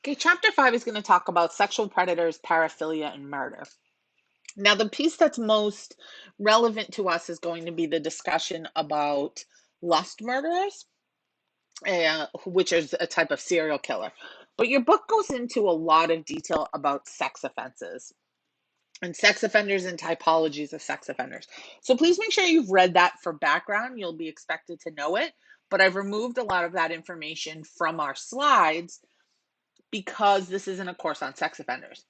Okay, chapter 5 is going to talk about sexual predators, paraphilia, and murder. Now, the piece that's most relevant to us is going to be the discussion about lust murderers, which is a type of serial killer. But your book goes into a lot of detail about sex offenses and sex offenders and typologies of sex offenders. So please make sure you've read that for background. You'll be expected to know it, but I've removed a lot of that information from our slides because this isn't a course on sex offenders.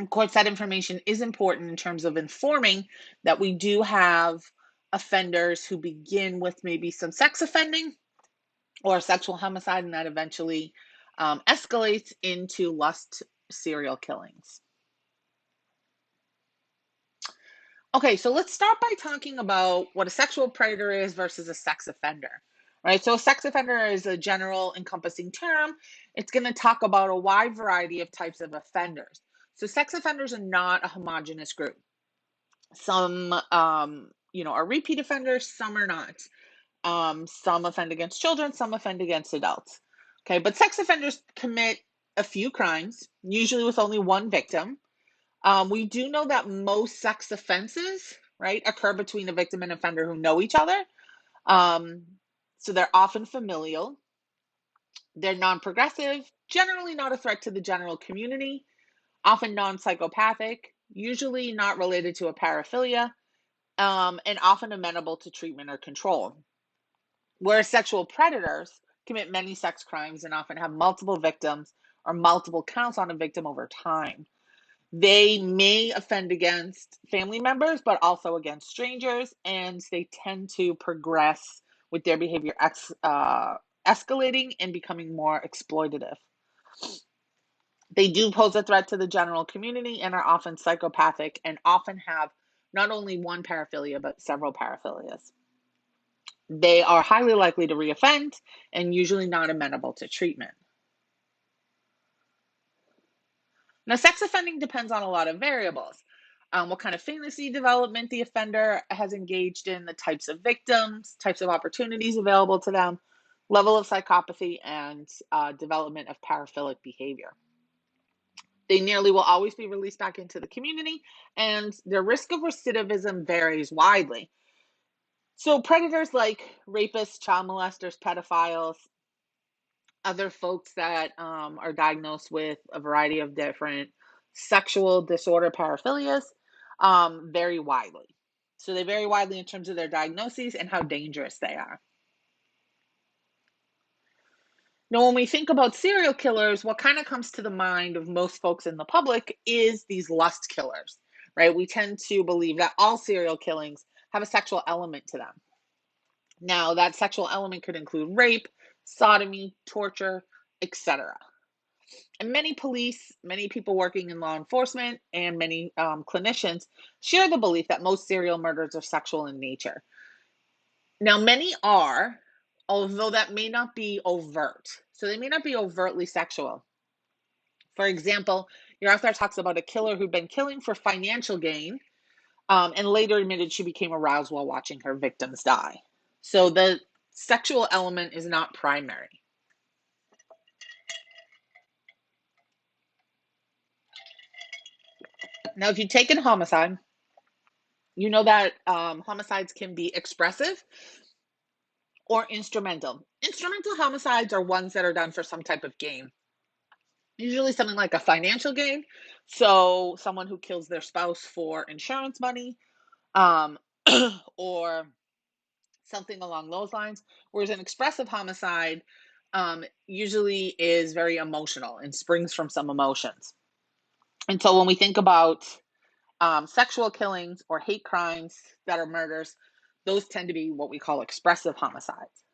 Of course, that information is important in terms of informing that we do have offenders who begin with maybe some sex offending or sexual homicide, and that eventually escalates into lust serial killings. Okay, so let's start by talking about what a sexual predator is versus a sex offender. Right? So a sex offender is a general encompassing term. It's going to talk about a wide variety of types of offenders. So sex offenders are not a homogenous group. Some are repeat offenders, some are not. Some offend against children, some offend against adults. Okay, but sex offenders commit a few crimes, usually with only one victim. We do know that most sex offenses, right, occur between a victim and offender who know each other. So they're often familial. They're non-progressive, generally not a threat to the general community, often non-psychopathic, usually not related to a paraphilia, and often amenable to treatment or control. Whereas sexual predators commit many sex crimes and often have multiple victims or multiple counts on a victim over time. They may offend against family members, but also against strangers, and they tend to progress with their behavior escalating and becoming more exploitative. They do pose a threat to the general community and are often psychopathic and often have not only one paraphilia, but several paraphilias. They are highly likely to reoffend and usually not amenable to treatment. Now, sex offending depends on a lot of variables. What kind of fantasy development the offender has engaged in, the types of victims, types of opportunities available to them, level of psychopathy, and development of paraphilic behavior. They nearly will always be released back into the community, and their risk of recidivism varies widely. So predators like rapists, child molesters, pedophiles, other folks that are diagnosed with a variety of different sexual disorder paraphilias vary widely. So they vary widely in terms of their diagnoses and how dangerous they are. Now, when we think about serial killers, what kind of comes to the mind of most folks in the public is these lust killers, right? We tend to believe that all serial killings have a sexual element to them. Now, that sexual element could include rape, sodomy, torture, etc. And many police, many people working in law enforcement, and many clinicians share the belief that most serial murders are sexual in nature. Now, many are, although that may not be overt. So they may not be overtly sexual. For example, your author talks about a killer who'd been killing for financial gain and later admitted she became aroused while watching her victims die. So the sexual element is not primary. Now, if you take in homicide, you know that homicides can be expressive or instrumental. Instrumental homicides are ones that are done for some type of gain, usually something like a financial gain. So someone who kills their spouse for insurance money, um, or something along those lines. Whereas an expressive homicide usually is very emotional and springs from some emotions. And so when we think about sexual killings or hate crimes that are murders, those tend to be what we call expressive homicides.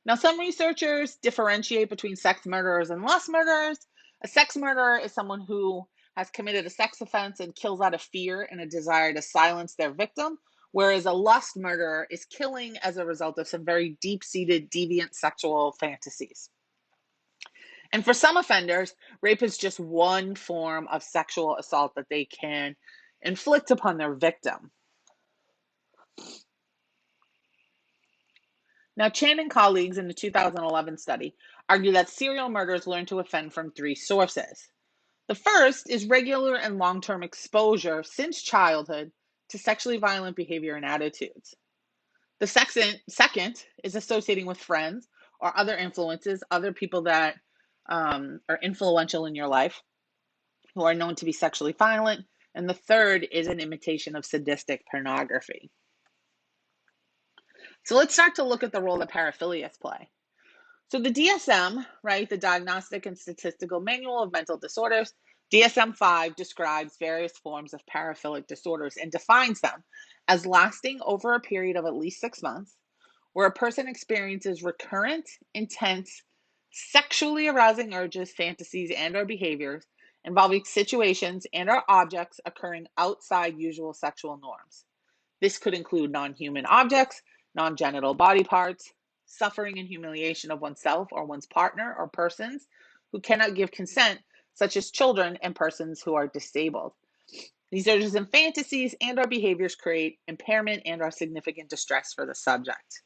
Now, some researchers differentiate between sex murderers and lust murderers. A sex murderer is someone who has committed a sex offense and kills out of fear and a desire to silence their victim, whereas a lust murderer is killing as a result of some very deep-seated deviant sexual fantasies. And for some offenders, rape is just one form of sexual assault that they can inflict upon their victim. Now, Chan and colleagues in the 2011 study argue that serial murderers learn to offend from three sources. The first is regular and long-term exposure since childhood to sexually violent behavior and attitudes. The second is associating with friends or other influences, other people that are influential in your life who are known to be sexually violent. And the third is an imitation of sadistic pornography. So let's start to look at the role that paraphilias play. So the DSM, right, the Diagnostic and Statistical Manual of Mental Disorders, DSM-5 describes various forms of paraphilic disorders and defines them as lasting over a period of at least 6 months, where a person experiences recurrent, intense, sexually arousing urges, fantasies, and or behaviors involving situations and or objects occurring outside usual sexual norms. This could include non-human objects, non-genital body parts, suffering and humiliation of oneself or one's partner or persons who cannot give consent, such as children and persons who are disabled. These urges and fantasies and or behaviors create impairment and or significant distress for the subject.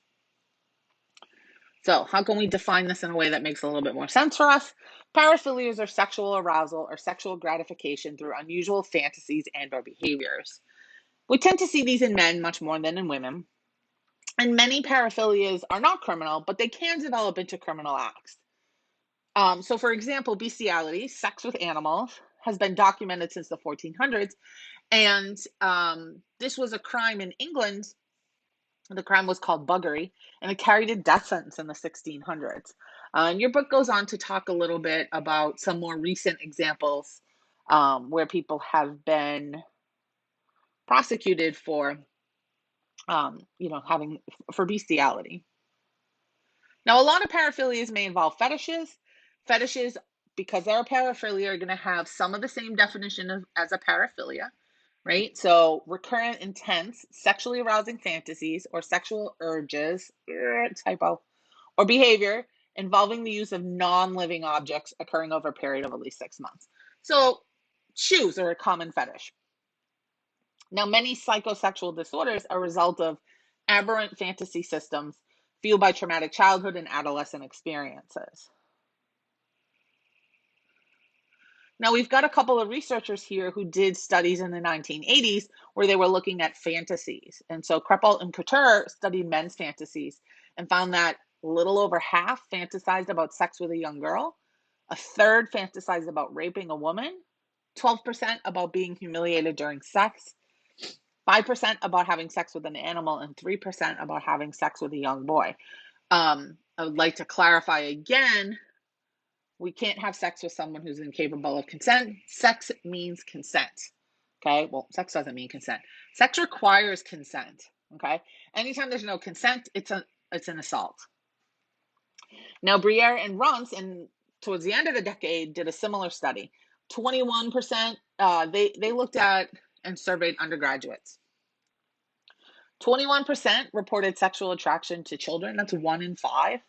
So how can we define this in a way that makes a little bit more sense for us? Paraphilias are sexual arousal or sexual gratification through unusual fantasies and or behaviors. We tend to see these in men much more than in women. And many paraphilias are not criminal, but they can develop into criminal acts. So for example, bestiality, sex with animals, has been documented since the 1400s. And this was a crime in England. The crime was called buggery, and it carried a death sentence in the 1600s. And your book goes on to talk a little bit about some more recent examples where people have been prosecuted for, having for bestiality. Now, a lot of paraphilias may involve fetishes. Fetishes, because they're a paraphilia, are going to have some of the same definition as a paraphilia, right? So, recurrent, intense, sexually arousing fantasies or sexual urges, typo, or behavior involving the use of non-living objects occurring over a period of at least 6 months. So, shoes are a common fetish. Now, many psychosexual disorders are a result of aberrant fantasy systems fueled by traumatic childhood and adolescent experiences. Now, we've got a couple of researchers here who did studies in the 1980s where they were looking at fantasies. And so Kreppel and Couture studied men's fantasies and found that a little over half fantasized about sex with a young girl, a third fantasized about raping a woman, 12% about being humiliated during sex, 5% about having sex with an animal, and 3% about having sex with a young boy. I would like to clarify again, we can't have sex with someone who's incapable of consent. Sex means consent. Okay, well, sex doesn't mean consent. Sex requires consent. Okay, anytime there's no consent, it's an assault. Now, Briere and Runce, towards the end of the decade, did a similar study. 21%, they looked at and surveyed undergraduates. 21% reported sexual attraction to children. That's 1 in 5.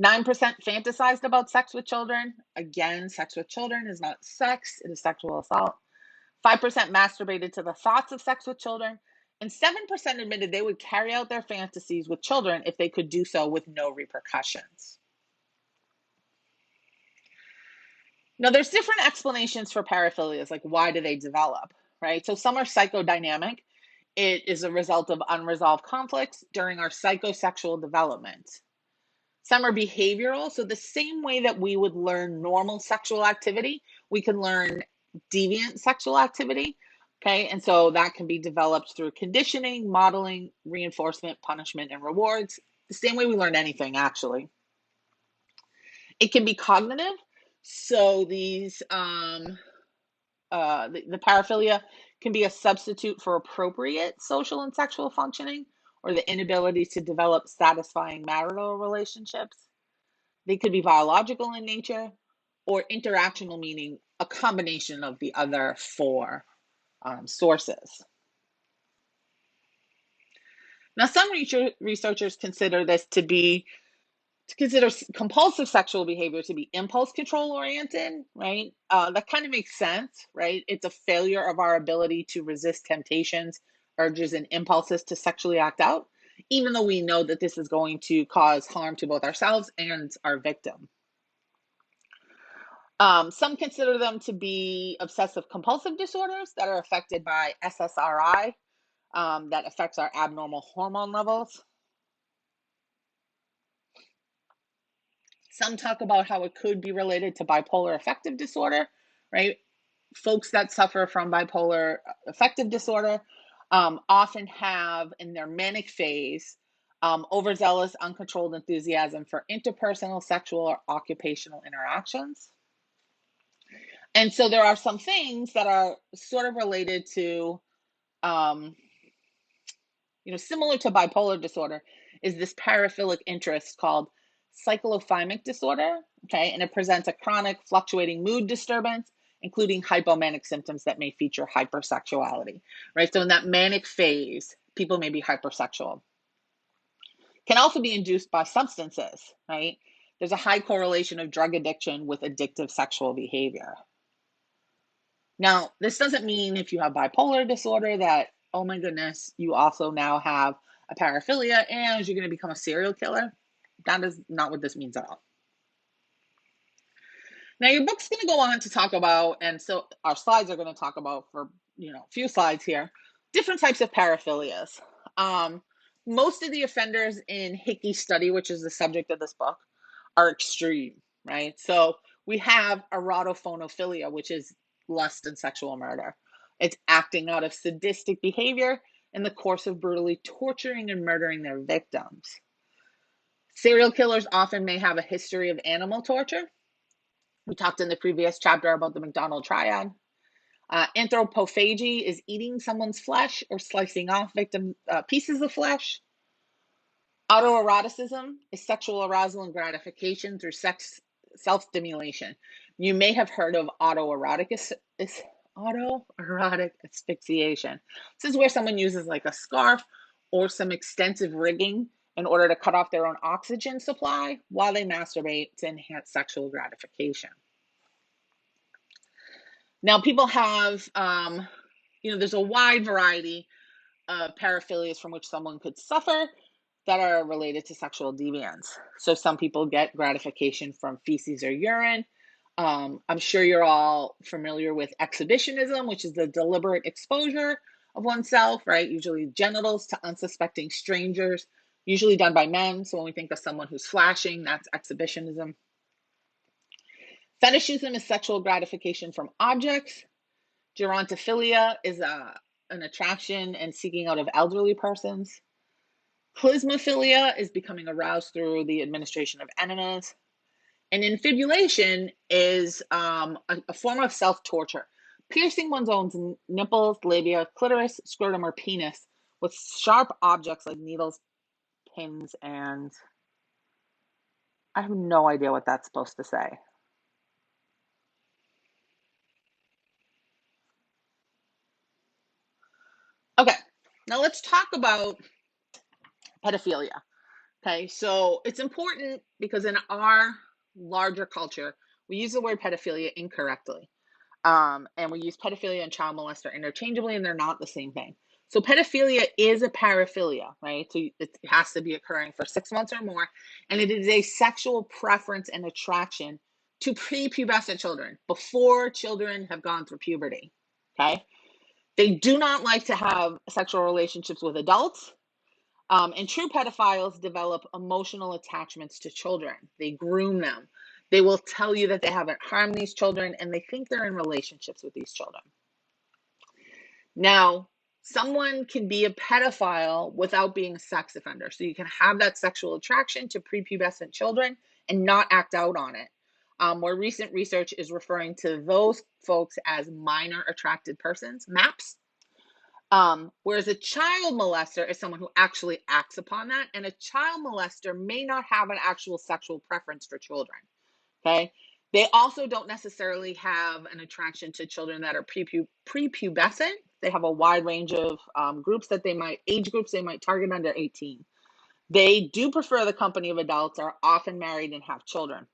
9% fantasized about sex with children. Again, sex with children is not sex, it is sexual assault. 5% masturbated to the thoughts of sex with children. And 7% admitted they would carry out their fantasies with children if they could do so with no repercussions. Now, there's different explanations for paraphilias, like why do they develop, right? So some are psychodynamic. It is a result of unresolved conflicts during our psychosexual development. Some are behavioral. So the same way that we would learn normal sexual activity, we can learn deviant sexual activity. Okay. And so that can be developed through conditioning, modeling, reinforcement, punishment, and rewards. The same way we learn anything, actually. It can be cognitive. So these, the paraphilia can be a substitute for appropriate social and sexual functioning or the inability to develop satisfying marital relationships. They could be biological in nature or interactional, meaning a combination of the other 4 sources. Now, some researchers consider this to consider compulsive sexual behavior to be impulse control oriented, right? That kind of makes sense, right? It's a failure of our ability to resist temptations, urges, and impulses to sexually act out. even though we know that this is going to cause harm to both ourselves and our victim. Some consider them to be obsessive compulsive disorders that are affected by SSRI, that affects our abnormal hormone levels. Some talk about how it could be related to bipolar affective disorder, right? Folks that suffer from bipolar affective disorder often have in their manic phase overzealous, uncontrolled enthusiasm for interpersonal, sexual, or occupational interactions. And so there are some things that are sort of related to, similar to bipolar disorder, is this paraphilic interest called cyclothymic disorder, okay? And it presents a chronic fluctuating mood disturbance, including hypomanic symptoms that may feature hypersexuality, right? So in that manic phase, people may be hypersexual. Can also be induced by substances, right? There's a high correlation of drug addiction with addictive sexual behavior. Now, this doesn't mean if you have bipolar disorder that, oh my goodness, you also now have a paraphilia and you're going to become a serial killer. That is not what this means at all. Now, your book's going to go on to talk about, and so our slides are going to talk about for, a few slides here, different types of paraphilias. Most of the offenders in Hickey's study, which is the subject of this book, are extreme, right? So we have erotophonophilia, which is lust and sexual murder. It's acting out of sadistic behavior in the course of brutally torturing and murdering their victims. Serial killers often may have a history of animal torture. We talked in the previous chapter about the McDonald triad. Anthropophagy is eating someone's flesh or slicing off victim pieces of flesh. Autoeroticism is sexual arousal and gratification through self-stimulation. You may have heard of autoerotic asphyxiation. This is where someone uses like a scarf or some extensive rigging in order to cut off their own oxygen supply while they masturbate to enhance sexual gratification. Now, people have, there's a wide variety of paraphilias from which someone could suffer that are related to sexual deviance. So some people get gratification from feces or urine. I'm sure you're all familiar with exhibitionism, which is the deliberate exposure of oneself, right? Usually genitals to unsuspecting strangers, usually done by men. So when we think of someone who's flashing, that's exhibitionism. Fetishism is sexual gratification from objects. Gerontophilia is an attraction and seeking out of elderly persons. Clismophilia is becoming aroused through the administration of enemas. And infibulation is a form of self-torture, piercing one's own nipples, labia, clitoris, scrotum, or penis with sharp objects like needles, pins, and I have no idea what that's supposed to say. Okay, now let's talk about pedophilia. Okay, so it's important because in our larger culture, we use the word pedophilia incorrectly. And we use pedophilia and child molester interchangeably, and they're not the same thing. So pedophilia is a paraphilia, right? So it has to be occurring for 6 months or more, and it is a sexual preference and attraction to prepubescent children, before children have gone through puberty, okay? They do not like to have sexual relationships with adults. And true pedophiles develop emotional attachments to children. They groom them. They will tell you that they haven't harmed these children, and they think they're in relationships with these children. Now, someone can be a pedophile without being a sex offender. So you can have that sexual attraction to prepubescent children and not act out on it. More recent research is referring to those folks as minor attracted persons, MAPS. Whereas a child molester is someone who actually acts upon that, and a child molester may not have an actual sexual preference for children, okay? They also don't necessarily have an attraction to children that are prepubescent. They have a wide range of age groups they might target under 18. They do prefer the company of adults, are often married, and have children.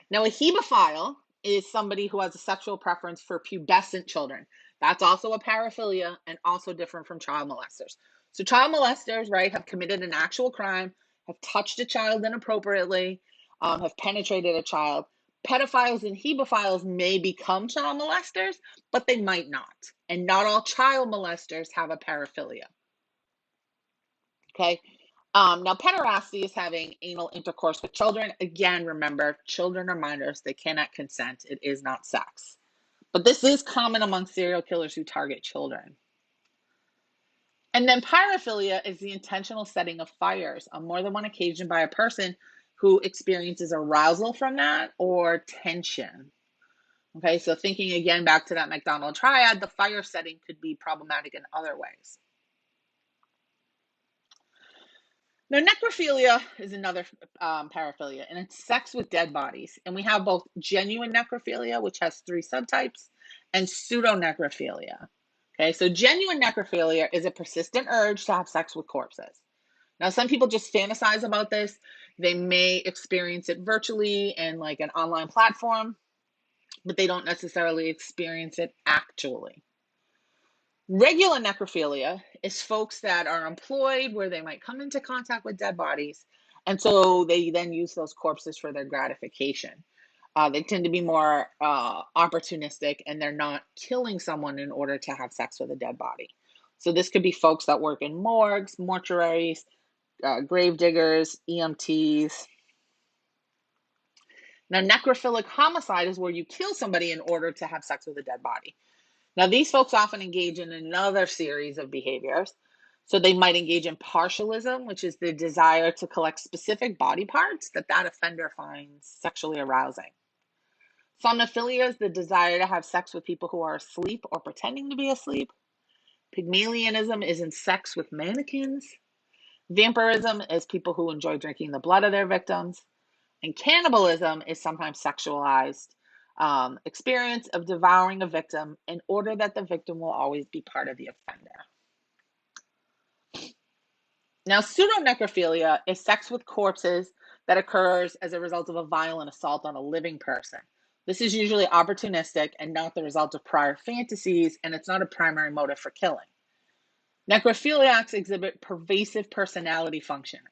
Now, a hebephile is somebody who has a sexual preference for pubescent children. That's also a paraphilia and also different from child molesters. So child molesters, right, have committed an actual crime, have touched a child inappropriately, have penetrated a child. Pedophiles and hebophiles may become child molesters, but they might not. And not all child molesters have a paraphilia. Okay. Now, pederasty is having anal intercourse with children. Again, remember, children are minors. They cannot consent. It is not sex. But this is common among serial killers who target children. And then paraphilia is the intentional setting of fires on more than one occasion by a person who experiences arousal from that or tension. Okay, so thinking again back to that McDonald triad, the fire setting could be problematic in other ways. Now, necrophilia is another paraphilia, and it's sex with dead bodies. And we have both genuine necrophilia, which has 3 subtypes, and pseudonecrophilia. Okay, so genuine necrophilia is a persistent urge to have sex with corpses. Now, some people just fantasize about this. They may experience it virtually in like an online platform, but they don't necessarily experience it actually. Regular necrophilia is folks that are employed where they might come into contact with dead bodies, and so they then use those corpses for their gratification. They tend to be more opportunistic, and they're not killing someone in order to have sex with a dead body. So this could be folks that work in morgues, mortuaries, grave diggers, EMTs. Now, necrophilic homicide is where you kill somebody in order to have sex with a dead body. Now, these folks often engage in another series of behaviors. So they might engage in partialism, which is the desire to collect specific body parts that offender finds sexually arousing. Somnophilia is the desire to have sex with people who are asleep or pretending to be asleep. Pygmalionism is in sex with mannequins. Vampirism is people who enjoy drinking the blood of their victims. And cannibalism is sometimes sexualized experience of devouring a victim in order that the victim will always be part of the offender. Now, pseudonecrophilia is sex with corpses that occurs as a result of a violent assault on a living person. This is usually opportunistic and not the result of prior fantasies, and it's not a primary motive for killing. Necrophiliacs exhibit pervasive personality functioning.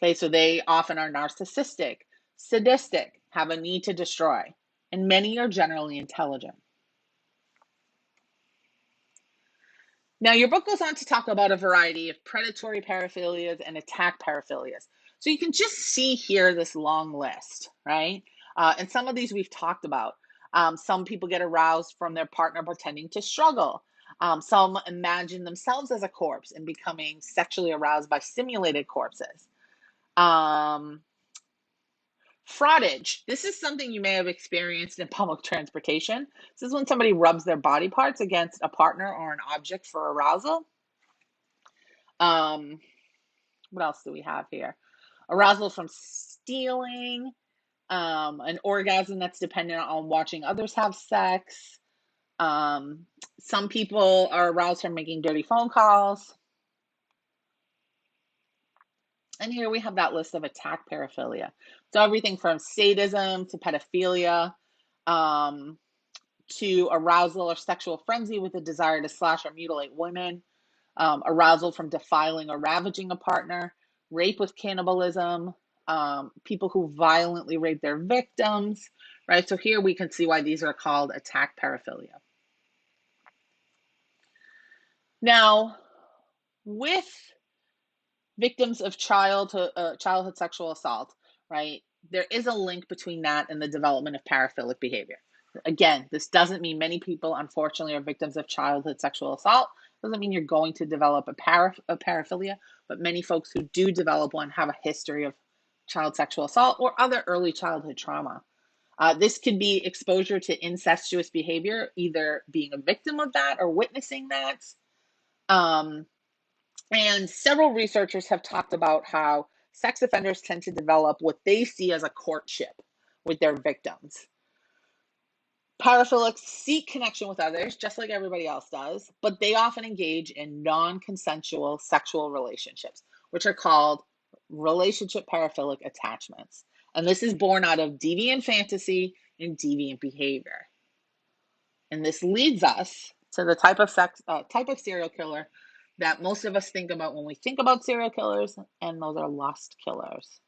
Okay, so they often are narcissistic, sadistic, have a need to destroy, and many are generally intelligent. Now, your book goes on to talk about a variety of predatory paraphilias and attack paraphilias. So you can just see here this long list, right? And some of these we've talked about. Some people get aroused from their partner pretending to struggle. Some imagine themselves as a corpse and becoming sexually aroused by simulated corpses. Fraudage. This is something you may have experienced in public transportation. This is when somebody rubs their body parts against a partner or an object for arousal. What else do we have here? Arousal from stealing, an orgasm that's dependent on watching others have sex. Some people are aroused from making dirty phone calls. And here we have that list of attack paraphilia. So everything from sadism to pedophilia, to arousal or sexual frenzy with a desire to slash or mutilate women, arousal from defiling or ravaging a partner, rape with cannibalism, people who violently rape their victims, right? So here we can see why these are called attack paraphilia. Now, with victims of childhood sexual assault, right, there is a link between that and the development of paraphilic behavior. Again, this doesn't mean many people, unfortunately, are victims of childhood sexual assault. Doesn't mean you're going to develop a paraphilia, but many folks who do develop one have a history of child sexual assault or other early childhood trauma. This could be exposure to incestuous behavior, either being a victim of that or witnessing that. And several researchers have talked about how sex offenders tend to develop what they see as a courtship with their victims. Paraphilics seek connection with others, just like everybody else does, but they often engage in non-consensual sexual relationships, which are called relationship paraphilic attachments. And this is born out of deviant fantasy and deviant behavior. And this leads us to the type of serial killer that most of us think about when we think about serial killers, and those are lust killers.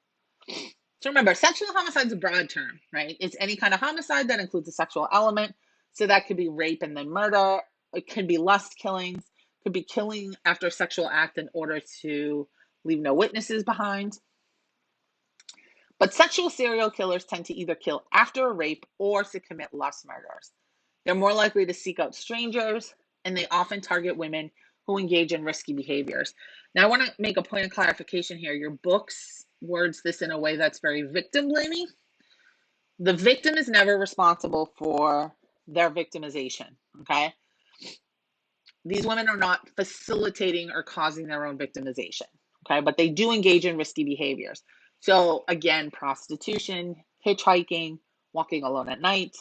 So remember, sexual homicide is a broad term, right? It's any kind of homicide that includes a sexual element. So that could be rape and then murder. It could be lust killings. It could be killing after a sexual act in order to leave no witnesses behind. But sexual serial killers tend to either kill after a rape or to commit lust murders. They're more likely to seek out strangers, and they often target women who engage in risky behaviors. Now, I want to make a point of clarification here. Your books words this in a way that's very victim blaming. The victim is never responsible for their victimization, okay? These women are not facilitating or causing their own victimization, okay? But they do engage in risky behaviors. So again, prostitution, hitchhiking, walking alone at night.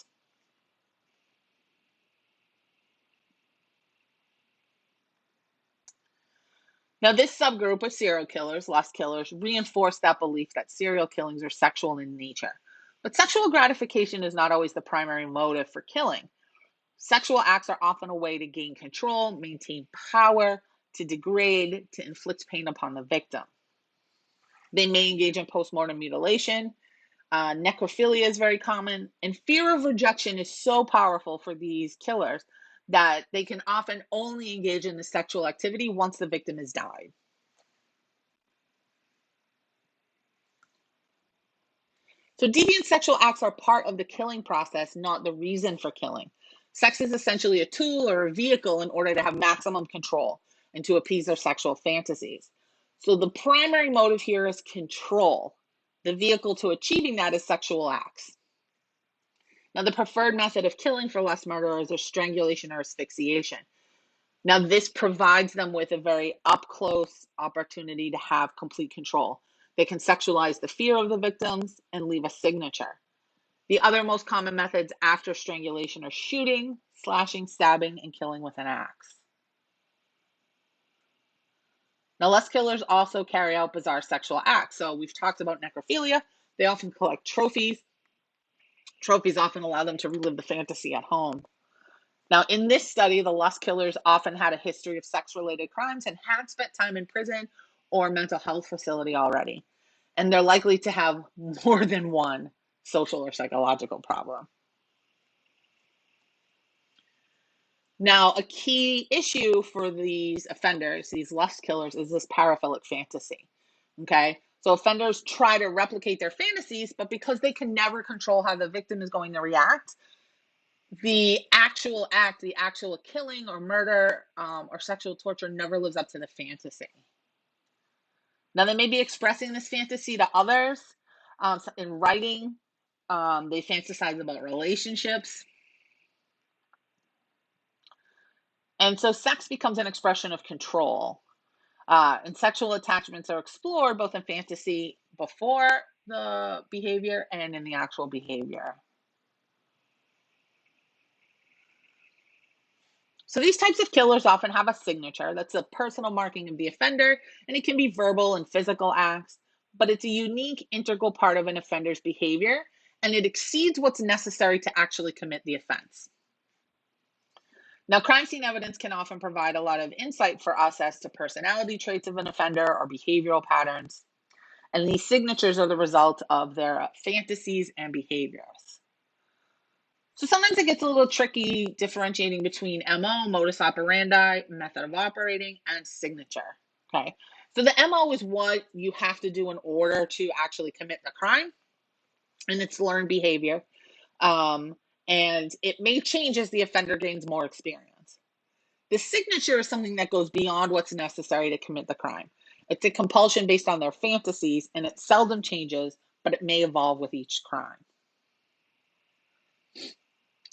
Now, this subgroup of serial killers, lust killers, reinforce that belief that serial killings are sexual in nature. But sexual gratification is not always the primary motive for killing. Sexual acts are often a way to gain control, maintain power, to degrade, to inflict pain upon the victim. They may engage in postmortem mutilation. Necrophilia is very common, and fear of rejection is so powerful for these killers that they can often only engage in the sexual activity once the victim has died. So deviant sexual acts are part of the killing process, not the reason for killing. Sex is essentially a tool or a vehicle in order to have maximum control and to appease their sexual fantasies. So the primary motive here is control. The vehicle to achieving that is sexual acts. Now, the preferred method of killing for lust murderers is strangulation or asphyxiation. Now, this provides them with a very up close opportunity to have complete control. They can sexualize the fear of the victims and leave a signature. The other most common methods after strangulation are shooting, slashing, stabbing, and killing with an axe. Now, lust killers also carry out bizarre sexual acts. So we've talked about necrophilia. They often collect trophies. Trophies often allow them to relive the fantasy at home. Now, in this study, the lust killers often had a history of sex-related crimes and had spent time in prison or mental health facility already. And they're likely to have more than one social or psychological problem. Now, a key issue for these offenders, these lust killers, is this paraphilic fantasy. Okay? So offenders try to replicate their fantasies, but because they can never control how the victim is going to react, the actual act, the actual killing or murder or sexual torture never lives up to the fantasy. Now, they may be expressing this fantasy to others in writing. They fantasize about relationships. And so sex becomes an expression of control. And sexual attachments are explored both in fantasy before the behavior and in the actual behavior. So these types of killers often have a signature that's a personal marking of the offender, and it can be verbal and physical acts, but it's a unique, integral part of an offender's behavior, and it exceeds what's necessary to actually commit the offense. Now, crime scene evidence can often provide a lot of insight for us as to personality traits of an offender or behavioral patterns, and these signatures are the result of their fantasies and behaviors. So sometimes it gets a little tricky differentiating between MO, modus operandi, method of operating, and signature. Okay. So the MO is what you have to do in order to actually commit the crime, and it's learned behavior. And it may change as the offender gains more experience. The signature is something that goes beyond what's necessary to commit the crime. It's a compulsion based on their fantasies, and it seldom changes, but it may evolve with each crime.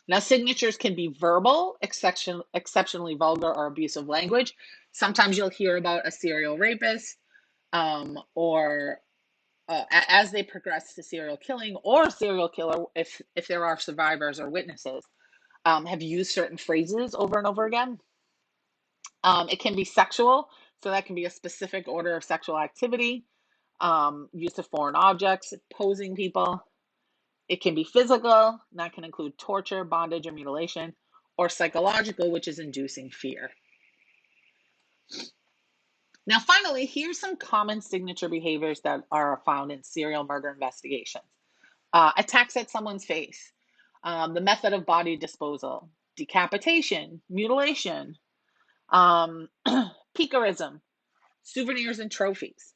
Now, signatures can be verbal, exceptionally vulgar or abusive language. Sometimes you'll hear about a serial rapist or as they progress to serial killing, or a serial killer, if there are survivors or witnesses, have used certain phrases over and over again. It can be sexual, so that can be a specific order of sexual activity, use of foreign objects, posing people. It can be physical, and that can include torture, bondage, or mutilation, or psychological, which is inducing fear. Now, finally, here's some common signature behaviors that are found in serial murder investigations. Attacks at someone's face, the method of body disposal, decapitation, mutilation, um, picarism, souvenirs and trophies.